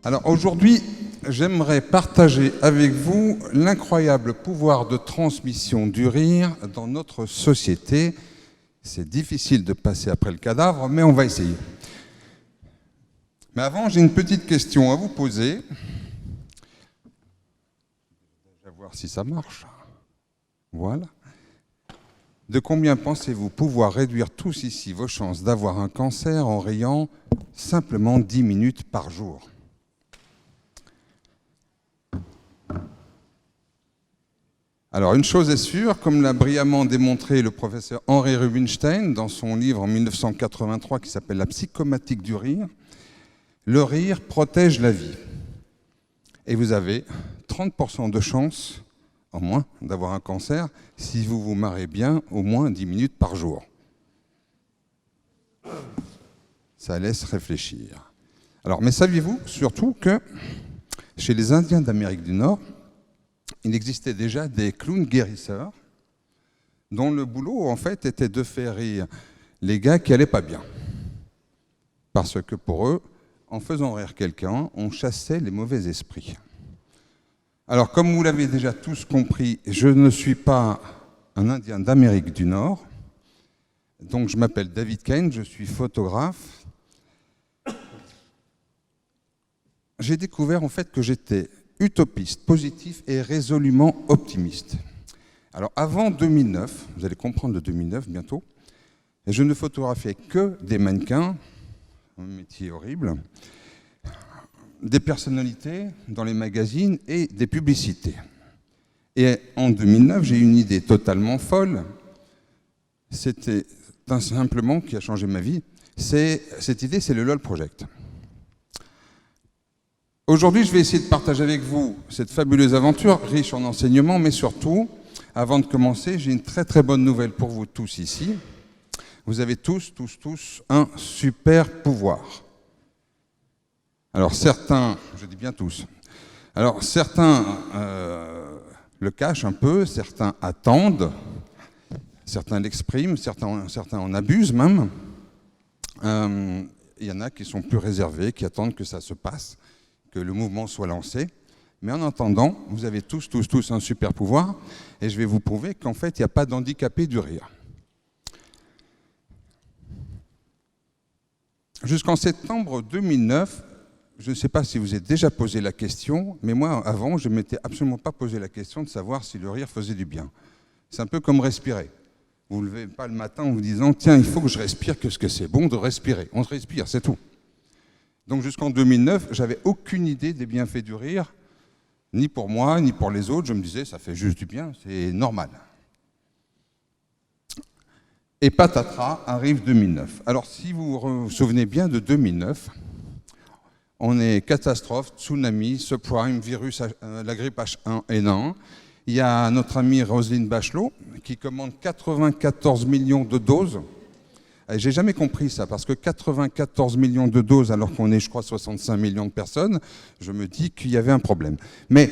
Alors aujourd'hui, j'aimerais partager avec vous l'incroyable pouvoir de transmission du rire dans notre société. C'est difficile de passer après le cadavre, mais on va essayer. Mais avant, j'ai une petite question à vous poser. Je vais voir si ça marche. Voilà. De combien pensez-vous pouvoir réduire tous ici vos chances d'avoir un cancer en riant simplement 10 minutes par jour ? Alors, une chose est sûre, comme l'a brillamment démontré le professeur Henri Rubinstein dans son livre en 1983 qui s'appelle « La psychomatique du rire », le rire protège la vie. Et vous avez 30% de chance en moins d'avoir un cancer si vous vous marrez bien au moins 10 minutes par jour. Ça laisse réfléchir. Alors, mais saviez-vous surtout que chez les Indiens d'Amérique du Nord, il existait déjà des clowns guérisseurs dont le boulot, en fait, était de faire rire les gars qui n'allaient pas bien. Parce que pour eux, en faisant rire quelqu'un, on chassait les mauvais esprits. Alors, comme vous l'avez déjà tous compris, je ne suis pas un Indien d'Amérique du Nord. Donc, je m'appelle David Kane, je suis photographe. J'ai découvert, en fait, que j'étais utopiste, positif et résolument optimiste. Alors avant 2009, vous allez comprendre le 2009 bientôt, et je ne photographiais que des mannequins, un métier horrible, des personnalités dans les magazines et des publicités. Et en 2009, j'ai eu une idée totalement folle, c'était simplement qui a changé ma vie, cette idée, c'est le LOL Project. Aujourd'hui, je vais essayer de partager avec vous cette fabuleuse aventure, riche en enseignements, mais surtout, avant de commencer, j'ai une très très bonne nouvelle pour vous tous ici. Vous avez tous un super pouvoir. Alors certains, je dis bien tous, alors certains le cachent un peu, certains attendent, certains l'expriment, certains en abusent même. Il y en a qui sont plus réservés, qui attendent que ça se passe, que le mouvement soit lancé. Mais en attendant, vous avez tous un super pouvoir, et je vais vous prouver qu'en fait, il n'y a pas d'handicapé du rire. Jusqu'en septembre 2009, je ne sais pas si vous avez déjà posé la question, mais moi, avant, je ne m'étais absolument pas posé la question de savoir si le rire faisait du bien. C'est un peu comme respirer. Vous ne vous levez pas le matin en vous disant « Tiens, il faut que je respire, qu'est-ce que c'est bon de respirer ?» On se respire, c'est tout. Donc jusqu'en 2009, j'avais aucune idée des bienfaits du rire, ni pour moi, ni pour les autres. Je me disais, ça fait juste du bien, c'est normal. Et patatras, arrive 2009. Alors si vous vous souvenez bien de 2009, on est catastrophe, tsunami, subprime, virus, la grippe H1N1. Il y a notre amie Roselyne Bachelot qui commande 94 millions de doses. J'ai jamais compris ça, parce que 94 millions de doses, alors qu'on est, je crois, 65 millions de personnes, je me dis qu'il y avait un problème. Mais,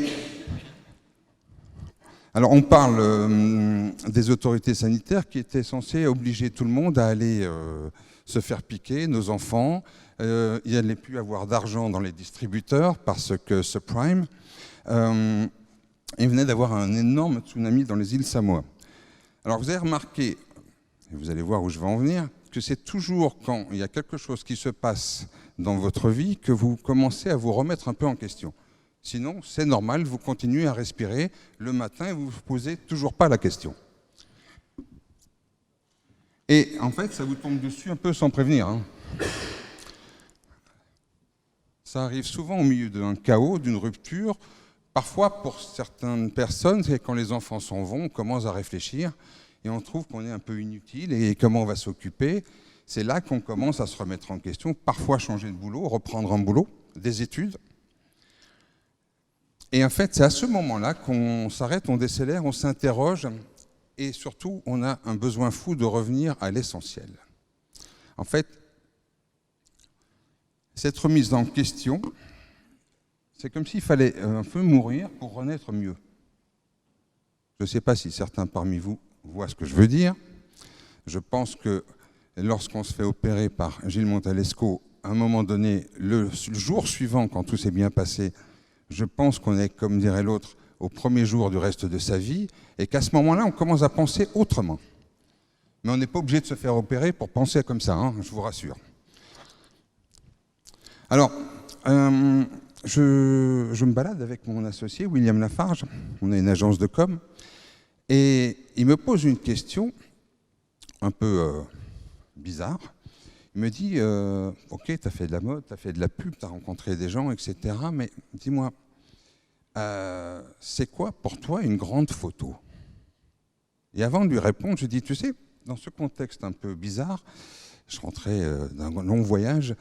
alors on parle des autorités sanitaires qui étaient censées obliger tout le monde à aller se faire piquer, nos enfants. Il n'y allait plus avoir d'argent dans les distributeurs, parce que subprime, il venait d'avoir un énorme tsunami dans les îles Samoa. Alors vous avez remarqué, et vous allez voir où je vais en venir, que c'est toujours quand il y a quelque chose qui se passe dans votre vie que vous commencez à vous remettre un peu en question. Sinon, c'est normal, vous continuez à respirer le matin et vous ne vous posez toujours pas la question. Et en fait, ça vous tombe dessus un peu sans prévenir. Hein. Ça arrive souvent au milieu d'un chaos, d'une rupture. Parfois, pour certaines personnes, c'est quand les enfants s'en vont, on commence à réfléchir. Et on trouve qu'on est un peu inutile et comment on va s'occuper. C'est là qu'on commence à se remettre en question, parfois changer de boulot, reprendre un boulot, des études. Et en fait, c'est à ce moment-là qu'on s'arrête, on décélère, on s'interroge et surtout, on a un besoin fou de revenir à l'essentiel. En fait, cette remise en question, c'est comme s'il fallait un peu mourir pour renaître mieux. Je ne sais pas si certains parmi vous voient ce que je veux dire. Je pense que lorsqu'on se fait opérer par Gilles Montalesco, un moment donné, le jour suivant, quand tout s'est bien passé, je pense qu'on est, comme dirait l'autre, au premier jour du reste de sa vie, et qu'à ce moment-là, on commence à penser autrement. Mais on n'est pas obligé de se faire opérer pour penser comme ça, hein, je vous rassure. Alors, je me balade avec mon associé, William Lafarge, on est une agence de com', et il me pose une question un peu bizarre. Il me dit, ok, tu as fait de la mode, tu as fait de la pub, tu as rencontré des gens, etc. Mais dis-moi, c'est quoi pour toi une grande photo? Et avant de lui répondre, je dis, tu sais, dans ce contexte un peu bizarre, je rentrais d'un long voyage,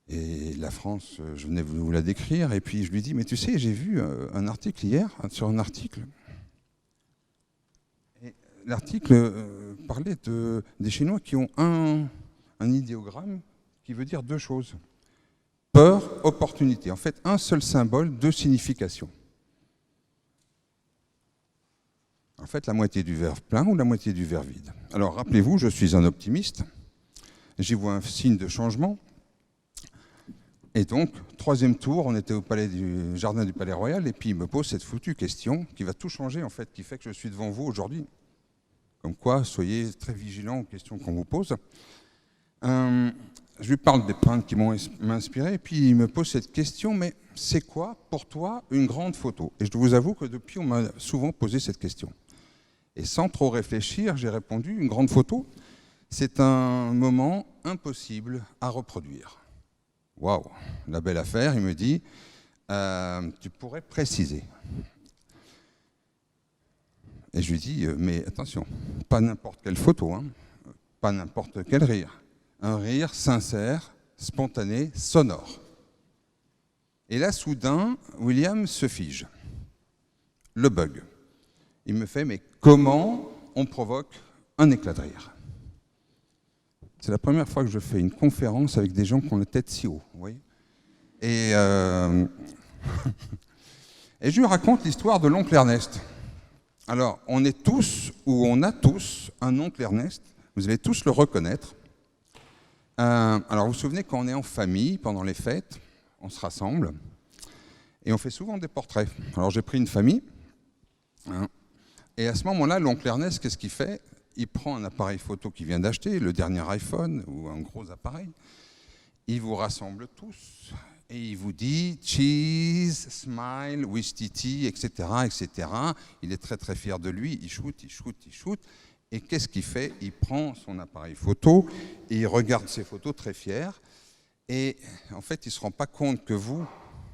et la France, je venais vous la décrire, et puis je lui dis, mais tu sais, j'ai vu un article hier, sur un article. L'article parlait des Chinois qui ont un idéogramme qui veut dire deux choses. Peur, opportunité. En fait, un seul symbole, deux significations. En fait, la moitié du verre plein ou la moitié du verre vide. Alors, rappelez-vous, je suis un optimiste. J'y vois un signe de changement. Et donc, troisième tour, on était au jardin du Palais Royal, et puis il me pose cette foutue question qui va tout changer, en fait, qui fait que je suis devant vous aujourd'hui. Comme quoi, soyez très vigilants aux questions qu'on vous pose. Je lui parle des peintres qui m'ont inspiré, et puis il me pose cette question, mais c'est quoi pour toi une grande photo? Et je vous avoue que depuis, on m'a souvent posé cette question. Et sans trop réfléchir, j'ai répondu, une grande photo, c'est un moment impossible à reproduire. Waouh, la belle affaire, il me dit, tu pourrais préciser. Et je lui dis, mais attention, pas n'importe quelle photo, hein, pas n'importe quel rire. Un rire sincère, spontané, sonore. Et là, soudain, William se fige. Le bug. Il me fait, mais comment on provoque un éclat de rire? C'est la première fois que je fais une conférence avec des gens qui ont la tête si haut, vous voyez. Et je lui raconte l'histoire de l'oncle Ernest. Alors, on est tous, ou on a tous, un oncle Ernest. Vous allez tous le reconnaître. Alors, vous vous souvenez, quand on est en famille, pendant les fêtes, on se rassemble, et on fait souvent des portraits. Alors, j'ai pris une famille, hein, et à ce moment-là, l'oncle Ernest, qu'est-ce qu'il fait? Il prend un appareil photo qu'il vient d'acheter, le dernier iPhone, ou un gros appareil, il vous rassemble tous, et il vous dit « cheese, smile, with Titi », etc., etc. Il est très très fier de lui, il shoot, il shoot, il shoot. Et qu'est-ce qu'il fait? Il prend son appareil photo et il regarde ses photos très fier. Et en fait, il ne se rend pas compte que vous,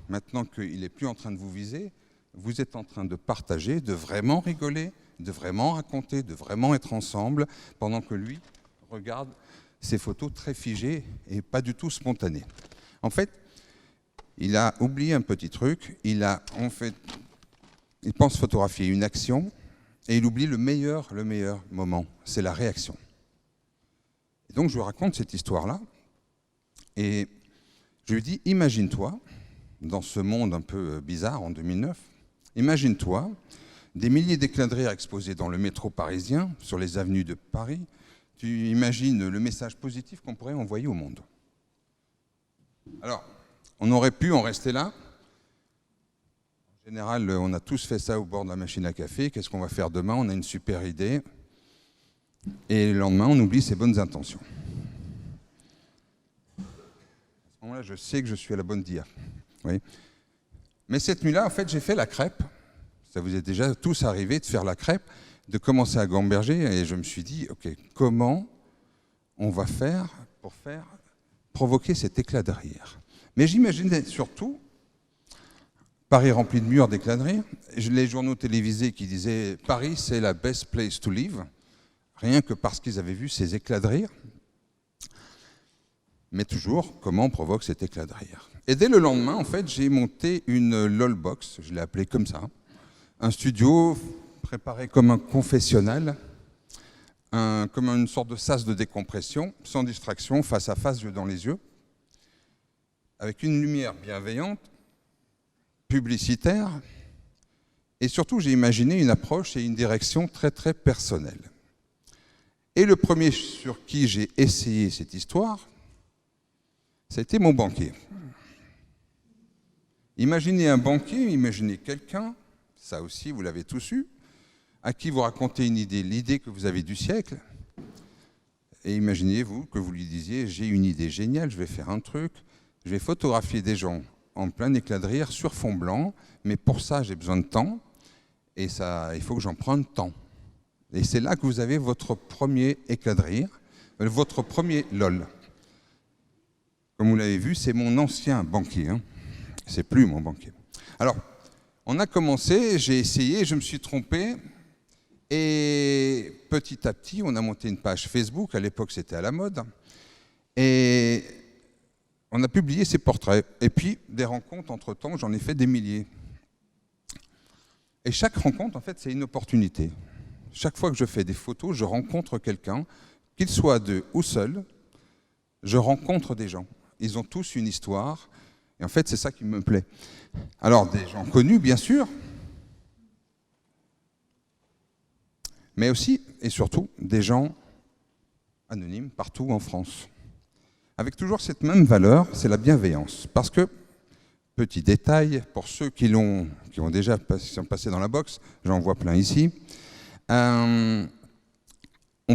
maintenant qu'il n'est plus en train de vous viser, vous êtes en train de partager, de vraiment rigoler, de vraiment raconter, de vraiment être ensemble, pendant que lui regarde ses photos très figées et pas du tout spontanées. En fait, il a oublié un petit truc, il pense photographier une action et il oublie le meilleur moment, c'est la réaction. Et donc je lui raconte cette histoire-là et je lui dis, imagine-toi, dans ce monde un peu bizarre en 2009, imagine-toi des milliers d'éclats de rire exposés dans le métro parisien, sur les avenues de Paris, tu imagines le message positif qu'on pourrait envoyer au monde. Alors, on aurait pu en rester là. En général, on a tous fait ça au bord de la machine à café. Qu'est-ce qu'on va faire demain? On a une super idée. Et le lendemain, on oublie ses bonnes intentions. À ce moment-là, je sais que je suis à la bonne dia. Oui. Mais cette nuit-là, en fait, j'ai fait la crêpe. Ça vous est déjà tous arrivé de faire la crêpe, de commencer à gamberger. Et je me suis dit, OK, comment on va faire pour provoquer cet éclat de rire? Mais j'imaginais surtout Paris rempli de murs d'éclats de rire, les journaux télévisés qui disaient « Paris, c'est la best place to live », rien que parce qu'ils avaient vu ces éclats de rire. Mais toujours, comment on provoque cet éclat de rire? Et dès le lendemain, en fait, j'ai monté une LOLbox, je l'ai appelée comme ça, un studio préparé comme un confessionnal, comme une sorte de sas de décompression, sans distraction, face à face, yeux dans les yeux, avec une lumière bienveillante, publicitaire, et surtout j'ai imaginé une approche et une direction très très personnelle. Et le premier sur qui j'ai essayé cette histoire, Ça a été mon banquier. Imaginez un banquier, imaginez quelqu'un, ça aussi vous l'avez tous eu, à qui vous racontez une idée, l'idée que vous avez du siècle, et imaginez-vous que vous lui disiez « j'ai une idée géniale, je vais faire un truc, je vais photographier des gens en plein éclat de rire sur fond blanc, mais pour ça j'ai besoin de temps, et ça, il faut que j'en prenne temps. » Et c'est là que vous avez votre premier éclat de rire, votre premier LOL. Comme vous l'avez vu, c'est mon ancien banquier, hein. C'est plus mon banquier. Alors, on a commencé, j'ai essayé, je me suis trompé, et petit à petit, on a monté une page Facebook, à l'époque c'était à la mode, et on a publié ces portraits. Et puis, des rencontres, entre-temps, j'en ai fait des milliers. Et chaque rencontre, en fait, c'est une opportunité. Chaque fois que je fais des photos, je rencontre quelqu'un, qu'il soit deux ou seul, je rencontre des gens. Ils ont tous une histoire, et en fait, c'est ça qui me plaît. Alors, des gens connus, bien sûr, mais aussi, et surtout, des gens anonymes partout en France. Avec toujours cette même valeur, c'est la bienveillance. Parce que, petit détail, pour ceux qui ont déjà sont passés dans la boxe, j'en vois plein ici, on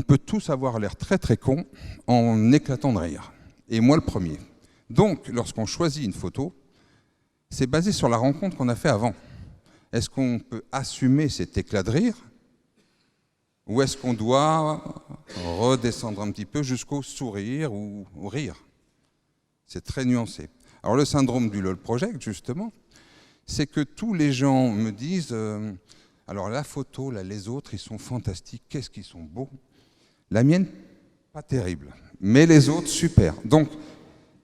peut tous avoir l'air très très con en éclatant de rire. Et moi le premier. Donc, lorsqu'on choisit une photo, c'est basé sur la rencontre qu'on a fait avant. Est-ce qu'on peut assumer cet éclat de rire ou est-ce qu'on doit redescendre un petit peu jusqu'au sourire ou rire? C'est très nuancé. Alors le syndrome du LOL Project, justement, c'est que tous les gens me disent alors la photo, là, les autres, ils sont fantastiques, qu'est-ce qu'ils sont beaux. La mienne, pas terrible, mais les autres, super. Donc,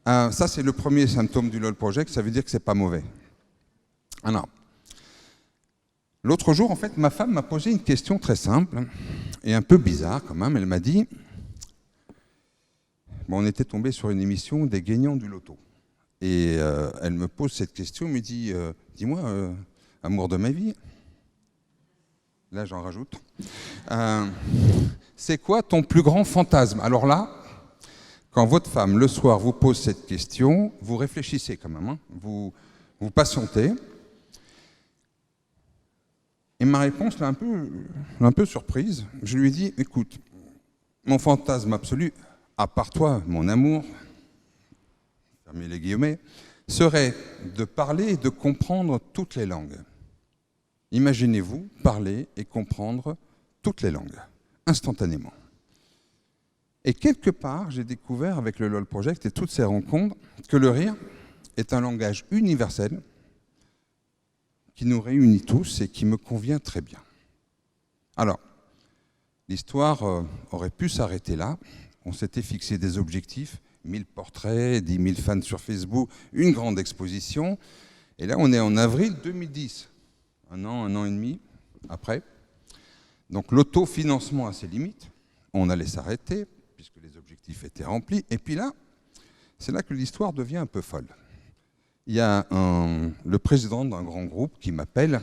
ça, c'est le premier symptôme du LOL Project, ça veut dire que c'est pas mauvais. Alors, l'autre jour, en fait, ma femme m'a posé une question très simple et un peu bizarre quand même. Elle m'a dit, bon, on était tombé sur une émission des gagnants du loto. Et elle me pose cette question, elle me dit, dis-moi, amour de ma vie, là j'en rajoute, c'est quoi ton plus grand fantasme? Alors là, quand votre femme, le soir, vous pose cette question, vous réfléchissez quand même, hein, vous patientez. Et ma réponse l'a un peu surprise. Je lui ai dit, écoute, mon fantasme absolu, à part toi, mon amour, fermez les guillemets, serait de parler et de comprendre toutes les langues. Imaginez-vous parler et comprendre toutes les langues, instantanément. Et quelque part, j'ai découvert avec le LOL Project et toutes ces rencontres que le rire est un langage universel qui nous réunit tous et qui me convient très bien. Alors, l'histoire aurait pu s'arrêter là. On s'était fixé des objectifs, 1000 portraits, 10 000 fans sur Facebook, une grande exposition. Et là, on est en avril 2010, un an et demi après. Donc l'autofinancement a ses limites. On allait s'arrêter, puisque les objectifs étaient remplis. Et puis là, c'est là que l'histoire devient un peu folle. Il y a le président d'un grand groupe qui m'appelle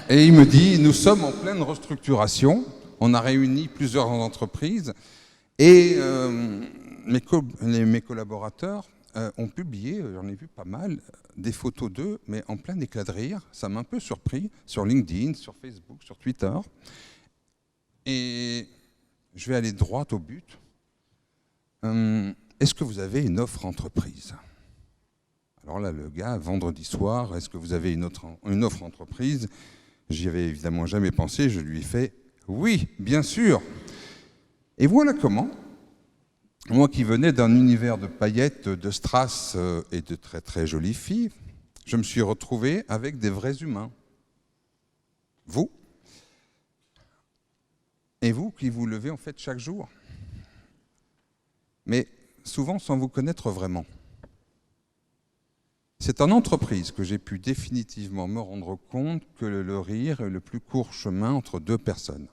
et il me dit, nous sommes en pleine restructuration, on a réuni plusieurs entreprises et mes collaborateurs ont publié, j'en ai vu pas mal, des photos d'eux, mais en plein éclat de rire. Ça m'a un peu surpris, sur LinkedIn, sur Facebook, sur Twitter. Et je vais aller droit au but. Est-ce que vous avez une offre entreprise? Alors là, le gars, vendredi soir, est-ce que vous avez une offre entreprise? J'y avais évidemment jamais pensé, je lui ai fait « oui, bien sûr ». Et voilà comment, moi qui venais d'un univers de paillettes, de strass et de très très jolies filles, je me suis retrouvé avec des vrais humains. Vous, et vous qui vous levez en fait chaque jour. Mais souvent sans vous connaître vraiment. C'est en entreprise que j'ai pu définitivement me rendre compte que le rire est le plus court chemin entre deux personnes.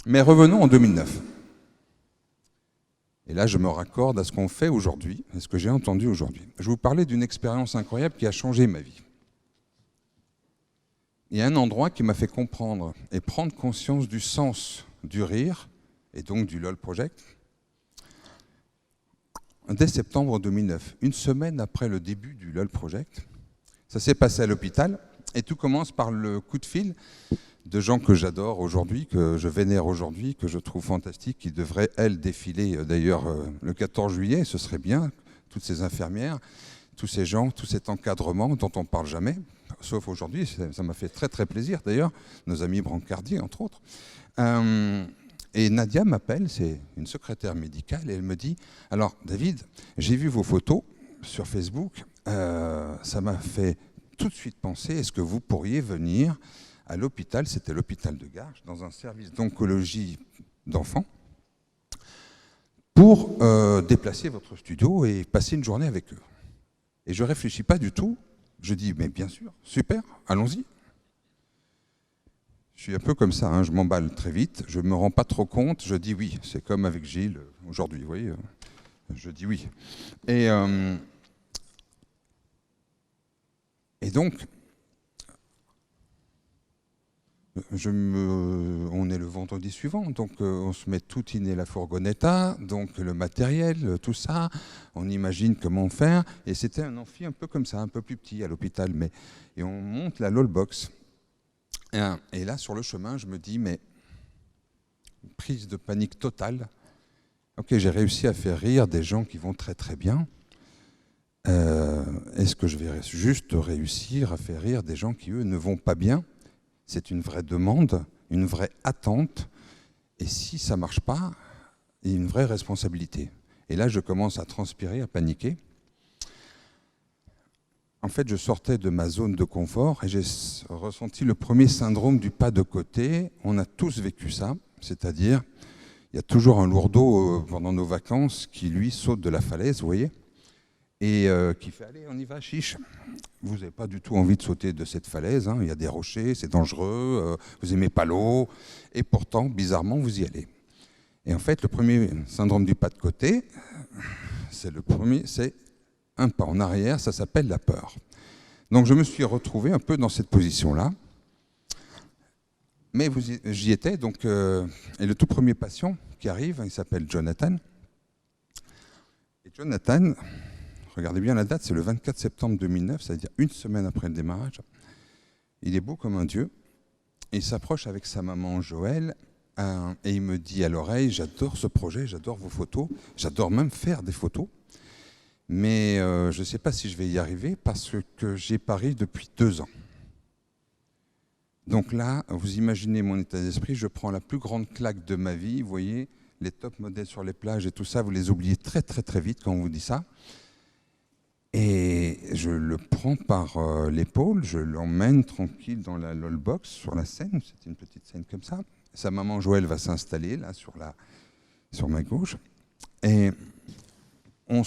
Mais revenons en 2009. Et là, je me raccorde à ce qu'on fait aujourd'hui, à ce que j'ai entendu aujourd'hui. Je vais vous parler d'une expérience incroyable qui a changé ma vie. Il y a un endroit qui m'a fait comprendre et prendre conscience du sens du rire, et donc du LOL Project. dès septembre 2009, une semaine après le début du LOL Project. Ça s'est passé à l'hôpital, et tout commence par le coup de fil de gens que j'adore aujourd'hui, que je vénère aujourd'hui, que je trouve fantastiques, qui devraient, elles, défiler d'ailleurs le 14 juillet, ce serait bien, toutes ces infirmières, tous ces gens, tout cet encadrement dont on ne parle jamais, sauf aujourd'hui, ça m'a fait très très plaisir d'ailleurs, nos amis Brancardi entre autres. Et Nadia m'appelle, c'est une secrétaire médicale, et elle me dit « Alors David, j'ai vu vos photos sur Facebook, ça m'a fait tout de suite penser, est-ce que vous pourriez venir à l'hôpital, c'était l'hôpital de Garches, dans un service d'oncologie d'enfants, pour déplacer votre studio et passer une journée avec eux. » Et je ne réfléchis pas du tout, je dis « Mais bien sûr, super, allons-y ». Je suis un peu comme ça, hein, je m'emballe très vite, je ne me rends pas trop compte, je dis oui. C'est comme avec Gilles aujourd'hui, vous voyez, je dis oui. Et donc, on est le vendredi suivant, donc on se met tout in la fourgonnetta, donc le matériel, tout ça, on imagine comment faire, et c'était un amphi un peu comme ça, un peu plus petit à l'hôpital, et on monte la LOLbox. Et là, sur le chemin, je me dis, mais prise de panique totale. Ok, j'ai réussi à faire rire des gens qui vont très très bien. Est-ce que je vais juste réussir à faire rire des gens qui, eux, ne vont pas bien? C'est une vraie demande, une vraie attente. Et si ça ne marche pas, il y a une vraie responsabilité. Et là, je commence à transpirer, à paniquer. En fait, je sortais de ma zone de confort et j'ai ressenti le premier syndrome du pas de côté. On a tous vécu ça, c'est-à-dire, il y a toujours un lourdeau pendant nos vacances qui, lui, saute de la falaise, vous voyez, et qui fait « Allez, on y va, chiche ». Vous n'avez pas du tout envie de sauter de cette falaise, hein. Il y a des rochers, c'est dangereux, vous n'aimez pas l'eau, et pourtant, bizarrement, vous y allez. Et en fait, le premier syndrome du pas de côté, c'est un pas en arrière, ça s'appelle la peur. Donc je me suis retrouvé un peu dans cette position-là. Mais j'y étais, donc, et le tout premier patient qui arrive, il s'appelle Jonathan. Et Jonathan, regardez bien la date, c'est le 24 septembre 2009, c'est-à-dire une semaine après le démarrage. Il est beau comme un dieu. Il s'approche avec sa maman Joël et il me dit à l'oreille, j'adore ce projet, j'adore vos photos, j'adore même faire des photos. Mais je ne sais pas si je vais y arriver parce que j'ai pari depuis 2 ans. Donc là, vous imaginez mon état d'esprit, je prends la plus grande claque de ma vie, vous voyez, les top modèles sur les plages et tout ça, vous les oubliez très très très vite quand on vous dit ça. Et je le prends par l'épaule, je l'emmène tranquille dans la LOLbox sur la scène, c'est une petite scène comme ça. Sa maman Joël va s'installer là sur ma gauche. Et on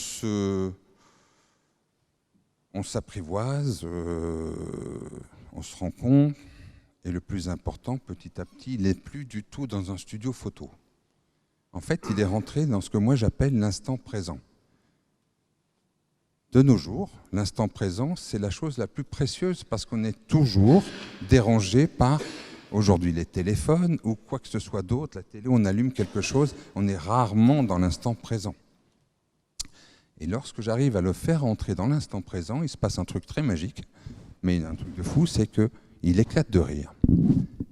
s'apprivoise, on se rend compte, et le plus important, petit à petit, il n'est plus du tout dans un studio photo. En fait, il est rentré dans ce que moi j'appelle l'instant présent. De nos jours, l'instant présent, c'est la chose la plus précieuse parce qu'on est toujours dérangé par, aujourd'hui, les téléphones ou quoi que ce soit d'autre, la télé, on allume quelque chose, on est rarement dans l'instant présent. Et lorsque j'arrive à le faire entrer dans l'instant présent, il se passe un truc très magique, mais un truc de fou, c'est qu'il éclate de rire.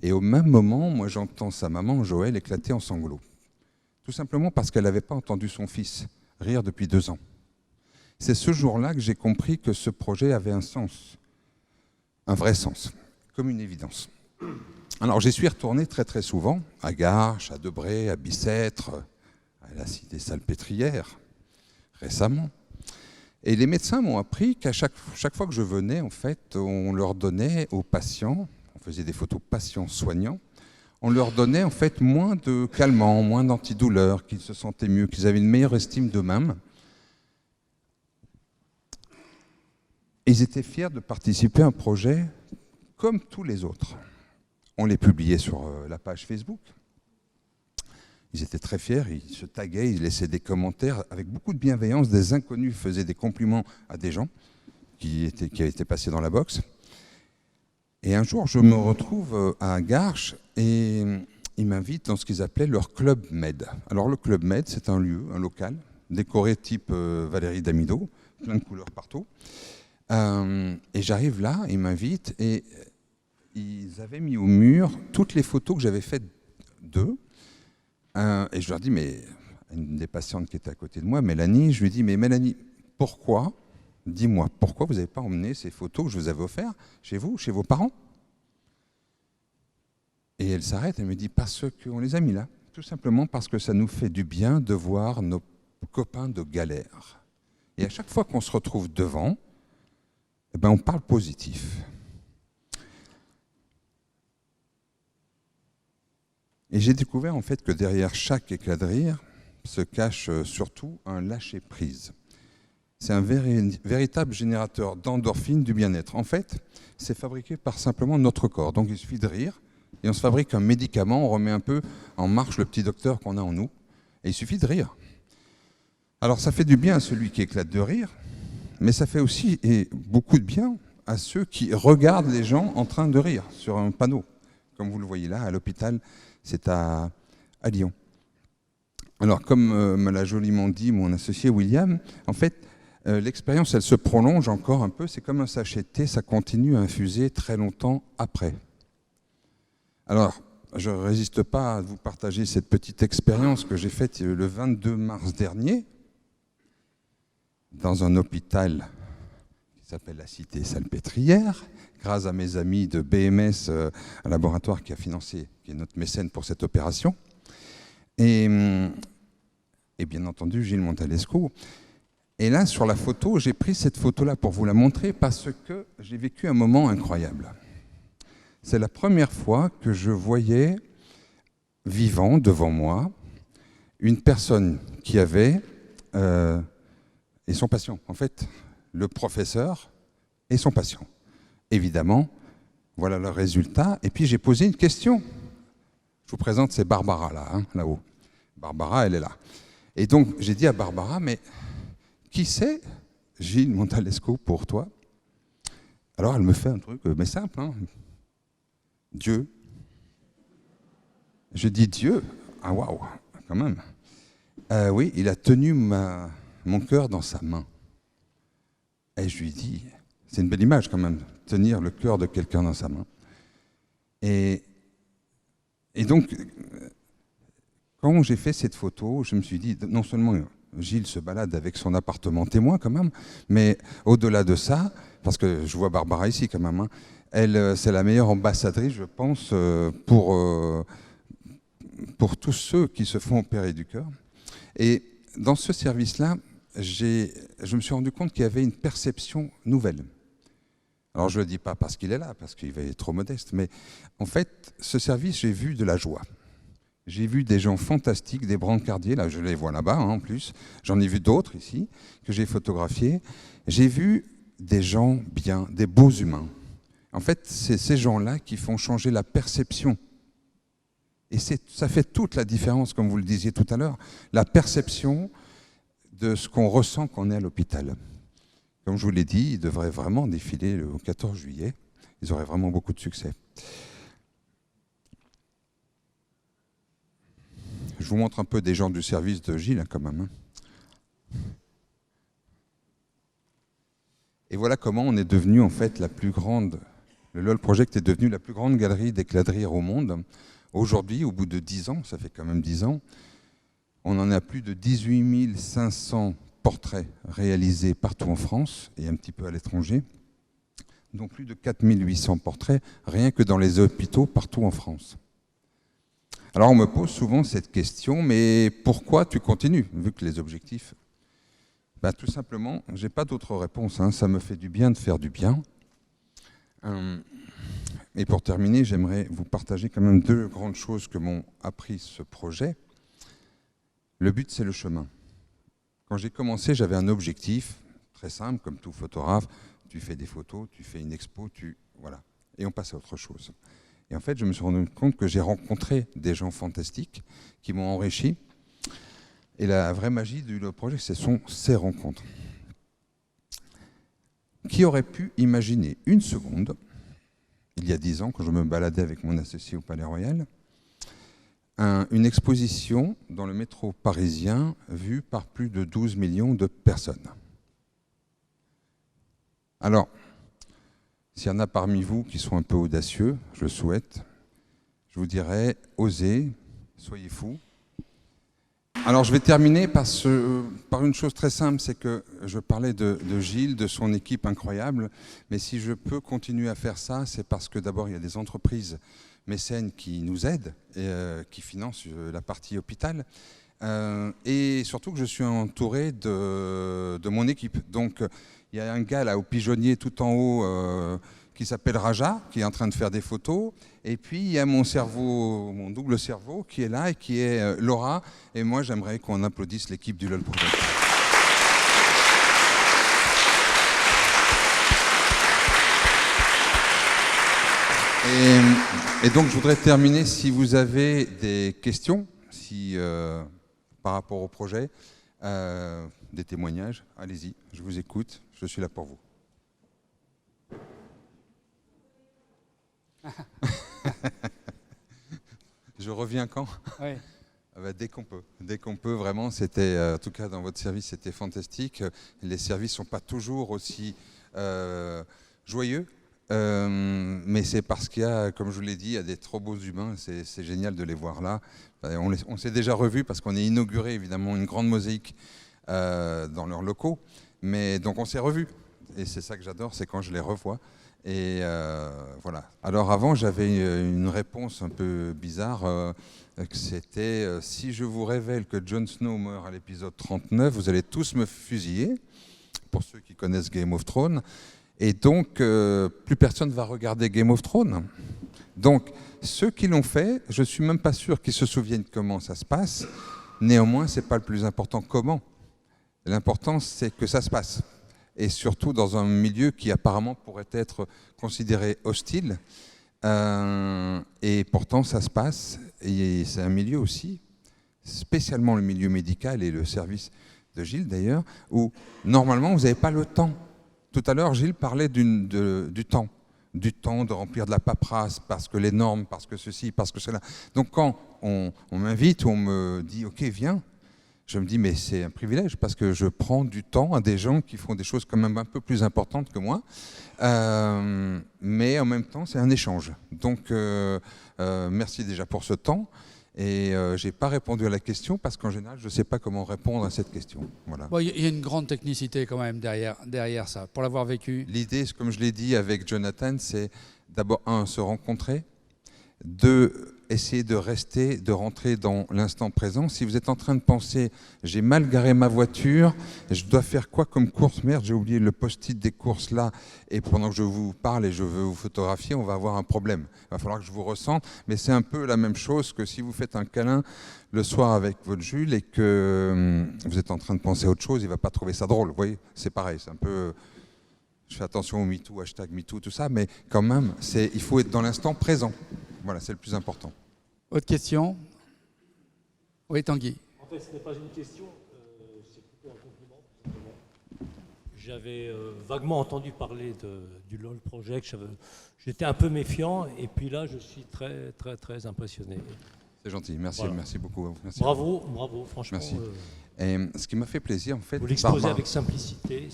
Et au même moment, moi j'entends sa maman, Joël, éclater en sanglots. Tout simplement parce qu'elle n'avait pas entendu son fils rire depuis 2 ans. C'est ce jour-là que j'ai compris que ce projet avait un sens, un vrai sens, comme une évidence. Alors j'y suis retourné très très souvent, à Garches, à Debré, à Bicêtre, à la cité Salpêtrière, récemment. Et les médecins m'ont appris qu'à chaque fois que je venais, en fait, on leur donnait aux patients, on faisait des photos patients soignants, on leur donnait en fait moins de calmants, moins d'antidouleurs, qu'ils se sentaient mieux, qu'ils avaient une meilleure estime d'eux-mêmes. Ils étaient fiers de participer à un projet comme tous les autres. On les publiait sur la page Facebook. Ils étaient très fiers, ils se taguaient, ils laissaient des commentaires avec beaucoup de bienveillance. Des inconnus faisaient des compliments à des gens qui avaient été passés dans la box. Et un jour, je me retrouve à Garches et ils m'invitent dans ce qu'ils appelaient leur Club Med. Alors le Club Med, c'est un lieu, un local, décoré type Valérie Damido, plein de couleurs partout. Et j'arrive là, ils m'invitent, et ils avaient mis au mur toutes les photos que j'avais faites d'eux. Et je leur dis, mais une des patientes qui était à côté de moi, Mélanie, je lui dis, mais Mélanie, pourquoi, dis-moi, pourquoi vous n'avez pas emmené ces photos que je vous avais offertes chez vous, chez vos parents? Et elle s'arrête, elle me dit, parce qu'on les a mis là. Tout simplement parce que ça nous fait du bien de voir nos copains de galère. Et à chaque fois qu'on se retrouve devant, eh ben on parle positif. Et j'ai découvert en fait que derrière chaque éclat de rire se cache surtout un lâcher-prise. C'est un véritable générateur d'endorphines du bien-être. En fait, c'est fabriqué par simplement notre corps. Donc il suffit de rire, et on se fabrique un médicament, on remet un peu en marche le petit docteur qu'on a en nous, et il suffit de rire. Alors ça fait du bien à celui qui éclate de rire, mais ça fait aussi beaucoup de bien à ceux qui regardent les gens en train de rire sur un panneau. Comme vous le voyez là, à l'hôpital, c'est à Lyon. Alors, comme me l'a joliment dit mon associé William, en fait, l'expérience, elle se prolonge encore un peu. C'est comme un sachet de thé, ça continue à infuser très longtemps après. Alors, je ne résiste pas à vous partager cette petite expérience que j'ai faite le 22 mars dernier dans un hôpital qui s'appelle la Cité Salpêtrière, grâce à mes amis de BMS, un laboratoire qui a financé, qui est notre mécène pour cette opération. Et bien entendu, Gilles Montalesco. Et là, sur la photo, j'ai pris cette photo-là pour vous la montrer parce que j'ai vécu un moment incroyable. C'est la première fois que je voyais, vivant devant moi, une personne qui avait, et son patient, en fait, le professeur et son patient. Évidemment, voilà le résultat. Et puis j'ai posé une question. Je vous présente, c'est Barbara, là, hein, là-haut. Barbara, elle est là. Et donc, j'ai dit à Barbara, mais qui c'est Gilles Montalesco pour toi? Alors, elle me fait un truc, mais simple, hein. Dieu. Je dis Dieu. Ah, waouh, quand même. Oui, il a tenu mon cœur dans sa main. Et je lui dis, c'est une belle image quand même, tenir le cœur de quelqu'un dans sa main. Et donc, quand j'ai fait cette photo, je me suis dit, non seulement Gilles se balade avec son appartement témoin quand même, mais au-delà de ça, parce que je vois Barbara ici quand même, hein, elle, c'est la meilleure ambassadrice, je pense, pour tous ceux qui se font opérer du cœur. Et dans ce service-là, je me suis rendu compte qu'il y avait une perception nouvelle. Alors je ne le dis pas parce qu'il est là, parce qu'il est trop modeste, mais en fait, ce service, j'ai vu de la joie. J'ai vu des gens fantastiques, des brancardiers, là je les vois là-bas hein, en plus, j'en ai vu d'autres ici, que j'ai photographiés. J'ai vu des gens bien, des beaux humains. En fait, c'est ces gens-là qui font changer la perception. Et ça fait toute la différence, comme vous le disiez tout à l'heure, la perception de ce qu'on ressent quand on est à l'hôpital. Comme je vous l'ai dit, ils devraient vraiment défiler le 14 juillet. Ils auraient vraiment beaucoup de succès. Je vous montre un peu des gens du service de Gilles, hein, quand même. Hein. Et voilà comment on est devenu, en fait, la plus grande... Le LOL Project est devenu la plus grande galerie d'éclats de rire au monde. Aujourd'hui, au bout de 10 ans, ça fait quand même 10 ans, on en a plus de 18 500 portraits réalisés partout en France et un petit peu à l'étranger. Donc plus de 4 800 portraits, rien que dans les hôpitaux partout en France. Alors on me pose souvent cette question, mais pourquoi tu continues, vu que les objectifs... Ben, tout simplement, je n'ai pas d'autre réponse, hein. Ça me fait du bien de faire du bien. Et pour terminer, j'aimerais vous partager quand même 2 grandes choses que m'ont appris ce projet. Le but, c'est le chemin. Quand j'ai commencé, j'avais un objectif très simple, comme tout photographe. Tu fais des photos, tu fais une expo, voilà. Et on passe à autre chose. Et en fait, je me suis rendu compte que j'ai rencontré des gens fantastiques qui m'ont enrichi. Et la vraie magie du projet, ce sont ces rencontres. Qui aurait pu imaginer une seconde, il y a 10 ans, quand je me baladais avec mon associé au Palais Royal, une exposition dans le métro parisien vue par plus de 12 millions de personnes. Alors, s'il y en a parmi vous qui sont un peu audacieux, je le souhaite, je vous dirais, osez, soyez fous. Alors je vais terminer par une chose très simple, c'est que je parlais de Gilles, de son équipe incroyable, mais si je peux continuer à faire ça, c'est parce que d'abord il y a des entreprises mécènes qui nous aident et qui financent la partie hôpital, et surtout que je suis entouré de mon équipe. Donc il y a un gars là au pigeonnier tout en haut qui s'appelle Raja, qui est en train de faire des photos. Et puis il y a mon cerveau, mon double cerveau qui est là et qui est Laura. Et moi j'aimerais qu'on applaudisse l'équipe du LOL Project. Et donc je voudrais terminer, si vous avez des questions, par rapport au projet, des témoignages, allez-y, je vous écoute, je suis là pour vous. Je reviens quand? Oui. Dès qu'on peut, vraiment, c'était, en tout cas dans votre service, c'était fantastique. Les services ne sont pas toujours aussi joyeux, mais c'est parce qu'il y a, comme je vous l'ai dit, il y a des trop beaux humains, c'est génial de les voir là. On s'est déjà revus parce qu'on a inauguré évidemment une grande mosaïque dans leurs locaux, mais donc on s'est revus. Et c'est ça que j'adore, c'est quand je les revois. Et voilà. Alors avant, j'avais une réponse un peu bizarre, que c'était si je vous révèle que Jon Snow meurt à l'épisode 39, vous allez tous me fusiller, pour ceux qui connaissent Game of Thrones, et donc plus personne ne va regarder Game of Thrones. Donc ceux qui l'ont fait, je ne suis même pas sûr qu'ils se souviennent comment ça se passe. Néanmoins, ce n'est pas le plus important comment. L'important, c'est que ça se passe. Et surtout dans un milieu qui apparemment pourrait être considéré hostile. Et pourtant, ça se passe. Et c'est un milieu aussi, spécialement le milieu médical et le service de Gilles d'ailleurs, où normalement, vous n'avez pas le temps. Tout à l'heure, Gilles parlait du temps. Du temps de remplir de la paperasse, parce que les normes, parce que ceci, parce que cela. Donc quand on m'invite ou on me dit « Ok, viens », je me dis, mais c'est un privilège parce que je prends du temps à des gens qui font des choses quand même un peu plus importantes que moi. Mais en même temps, c'est un échange. Donc, merci déjà pour ce temps. Et je n'ai pas répondu à la question parce qu'en général, je ne sais pas comment répondre à cette question. Voilà. Bon, y a une grande technicité quand même derrière ça, pour l'avoir vécu. L'idée, comme je l'ai dit avec Jonathan, c'est d'abord, se rencontrer. 2, essayer de rentrer dans l'instant présent. Si vous êtes en train de penser, j'ai mal garé ma voiture, je dois faire quoi comme course? Merde, j'ai oublié le post-it des courses là, et pendant que je vous parle et je veux vous photographier, on va avoir un problème. Il va falloir que je vous ressente, mais c'est un peu la même chose que si vous faites un câlin le soir avec votre Jules et que vous êtes en train de penser à autre chose, il ne va pas trouver ça drôle. Vous voyez, c'est pareil, c'est un peu... Je fais attention au MeToo, hashtag MeToo, tout ça, mais quand même, il faut être dans l'instant présent. Voilà, c'est le plus important. Autre question? Oui, Tanguy. En fait, ce n'est pas une question, c'est plutôt un compliment. J'avais vaguement entendu parler du LOL Project, j'étais un peu méfiant, et puis là, je suis très, très, très impressionné. C'est gentil, merci, voilà. Merci beaucoup. Merci. Bravo, franchement. Merci. Et ce qui m'a fait plaisir, en fait... Vous l'exposez avec simplicité,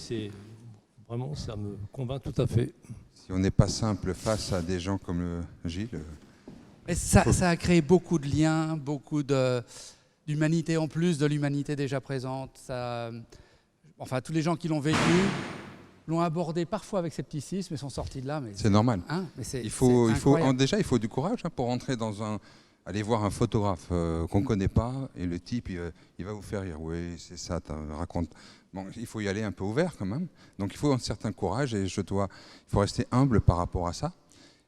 vraiment, ça me convainc tout à fait. Si on n'est pas simple face à des gens comme Gilles... Et ça a créé beaucoup de liens, beaucoup d'humanité en plus de l'humanité déjà présente. Enfin, tous les gens qui l'ont vécu l'ont abordé parfois avec scepticisme et sont sortis de là. C'est normal. Hein, mais il faut du courage pour rentrer aller voir un photographe qu'on ne connaît pas et le type, il va vous faire rire. Oui, c'est ça, raconte. Bon, il faut y aller un peu ouvert quand même. Donc il faut un certain courage et il faut rester humble par rapport à ça.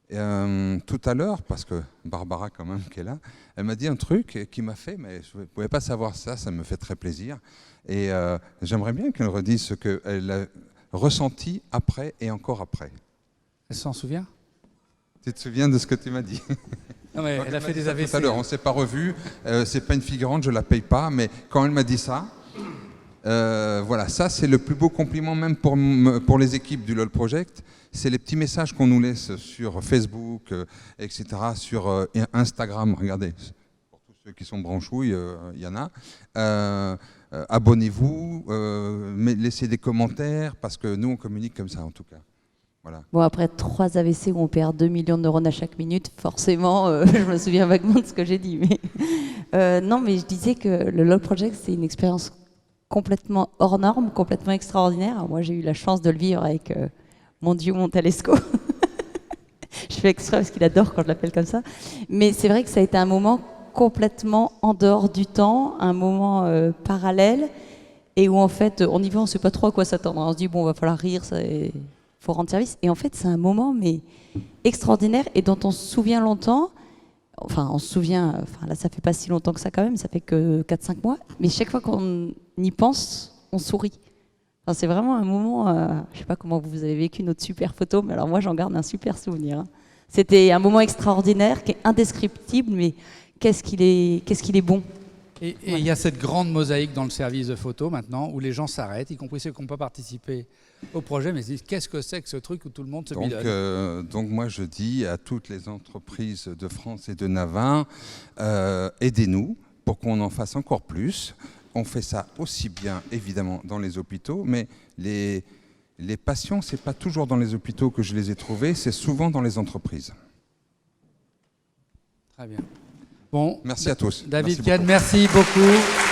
Tout à l'heure, parce que Barbara quand même qui est là, elle m'a dit un truc qui m'a fait, mais je ne pouvais pas savoir ça me fait très plaisir. Et j'aimerais bien qu'elle redise ce qu'elle a ressenti après et encore après. Elle s'en souvient? Tu te souviens de ce que tu m'as dit? Non, mais elle a fait des AVC. Tout à l'heure, on ne s'est pas revus, c'est pas une figurante, je ne la paye pas, mais quand elle m'a dit ça, voilà, ça c'est le plus beau compliment même pour les équipes du LOL Project. C'est les petits messages qu'on nous laisse sur Facebook, etc., sur Instagram. Regardez, pour tous ceux qui sont branchouilles, il y en a. Abonnez-vous, laissez des commentaires, parce que nous, on communique comme ça, en tout cas. Voilà. Bon, après 3 AVC où on perd 2 millions de neurones à chaque minute, forcément, je me souviens vaguement de ce que j'ai dit. Mais non, mais je disais que le LOL Project, c'est une expérience complètement hors norme, complètement extraordinaire. Alors moi, j'ai eu la chance de le vivre avec mon Dieu Montalesco. Je fais exprès parce qu'il adore quand je l'appelle comme ça. Mais c'est vrai que ça a été un moment complètement en dehors du temps, un moment parallèle, et où en fait, on y va, on ne sait pas trop à quoi s'attendre. On se dit, bon, il va falloir rire, il faut rendre service. Et en fait, c'est un moment mais extraordinaire et dont on se souvient longtemps. Enfin, on se souvient, enfin, là, ça fait pas si longtemps que ça quand même, ça fait que 4-5 mois. Mais chaque fois qu'on y pense, on sourit. Enfin, c'est vraiment un moment, je sais pas comment vous avez vécu notre super photo, mais alors moi, j'en garde un super souvenir. Hein. C'était un moment extraordinaire, qui est indescriptible, mais qu'est-ce qu'il est bon. Et il y a cette grande mosaïque dans le service de photo maintenant, où les gens s'arrêtent, y compris ceux qui n'ont pas participé au projet, mais se disent qu'est-ce que c'est que ce truc où tout le monde se bidonne. Donc moi je dis à toutes les entreprises de France et de Navin, aidez-nous pour qu'on en fasse encore plus. On fait ça aussi bien évidemment dans les hôpitaux, mais les patients, c'est pas toujours dans les hôpitaux que je les ai trouvés, c'est souvent dans les entreprises. Très bien. Bon, merci à tous. David Kahn, merci beaucoup.